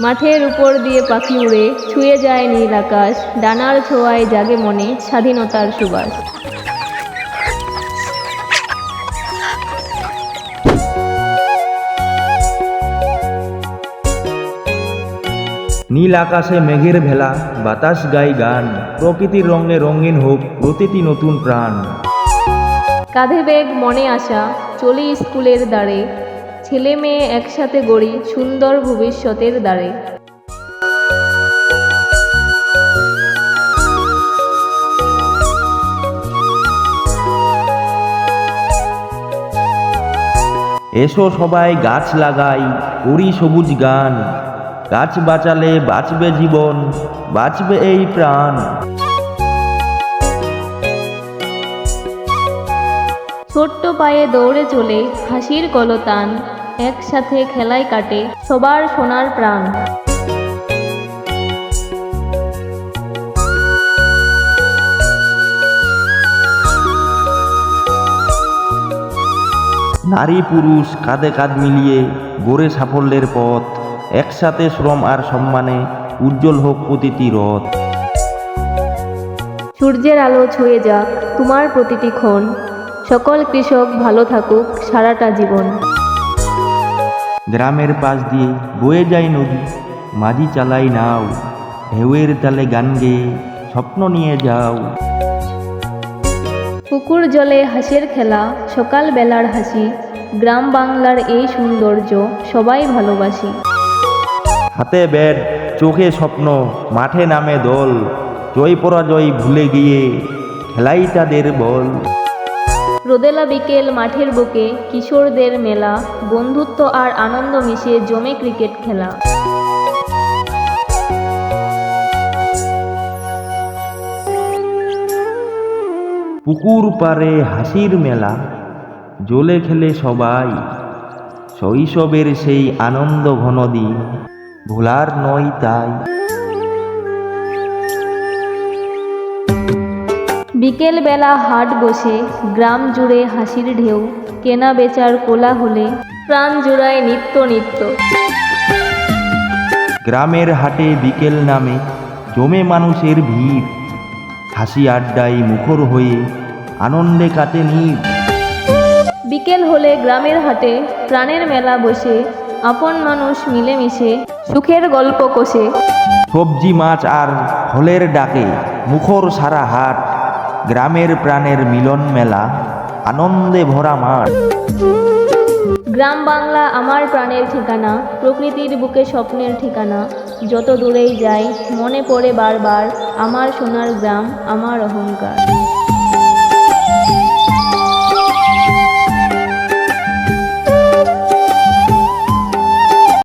মাঠের উপর দিয়ে পাখি উড়ে ছুঁয়ে যায় নীল আকাশ, ডানার ছোঁয়ায় জাগে মনে স্বাধীনতার সুবাস। নীল আকাশে মেঘের ভেলা, বাতাস গাই গান, প্রকৃতির রঙে রঙিন হোক প্রতিটি নতুন প্রাণ। কাঁধে ব্যাগ মনে আশা, চলি স্কুলের দ্বারে, ছেলে মেয়ে একসাথে গড়ি সুন্দর ভবিষ্যতের দ্বারে। এসো সবাই গাছ লাগাই, করি সবুজ গান, গাছ বাঁচালে বাঁচবে জীবন, বাঁচবে এই প্রাণ। ছোট্ট পায়ে দৌড়ে চলে হাসির কলতান, একসাথে খেলায় কাটে সবার সোনার প্রাণ। নারী পুরুষ কাঁধে কাঁধ মিলিয়ে গড়ে সাফল্যের পথ, একসাথে শ্রম আর সম্মানে উজ্জ্বল হোক প্রতিটি রথ। সূর্যের আলো ছুঁয়ে যাক তোমার প্রতিটি ক্ষণ, সকল কৃষক ভালো থাকুক সারাটা জীবন। গ্রামের পাশ দিয়ে বয়ে যায় নদী, মাঝি চালাই নাও, ঢেউয়ের তালে গান গেয়ে স্বপ্ন নিয়ে যাও। পুকুর জলে হাঁসের খেলা, সকাল বেলার হাসি, গ্রাম বাংলার এই সৌন্দর্য সবাই ভালোবাসি। হাতে ব্যাট, চোখে স্বপ্ন, মাঠে নামে দল, জয় পরাজয় ভুলে গিয়ে খেলাই তাদের বল। রোদেলা বিকেল মাঠের বুকে কিশোরদের মেলা, বন্ধুত্ব আর আনন্দ মিশে জমে ক্রিকেট খেলা। পুকুর পাড়ে হাসির মেলা, জলে খেলে সবাই, শৈশবের সেই আনন্দ ঘন দিন ভোলার নয় তাই। বিকেল বেলা হাট বসে, গ্রাম জুড়ে হাসির ঢেউ, কেনা বেচার কোলাহলে প্রাণ জুড়ায় নিত্য নিত্য। গ্রামের হাটে বিকেল নামে জমে মানুষের ভিড়, হাসি আড্ডায় মুখর হয়ে আনন্দে কাটে নীড়। বিকেল হলে গ্রামের হাটে প্রাণের মেলা বসে, আপন মানুষ মিলেমিশে সুখের গল্প কষে। সবজি মাছ আর ফলের ডাকে মুখর সারা হাট, গ্রামের প্রাণের মিলন মেলা, আনন্দে ভরা মাঠ। গ্রাম বাংলা আমার প্রাণের ঠিকানা, প্রকৃতির বুকে স্বপ্নের ঠিকানা। যত দূরেই যাই মনে পড়ে বারবার আমার সোনার গ্রাম, আমার অহংকার।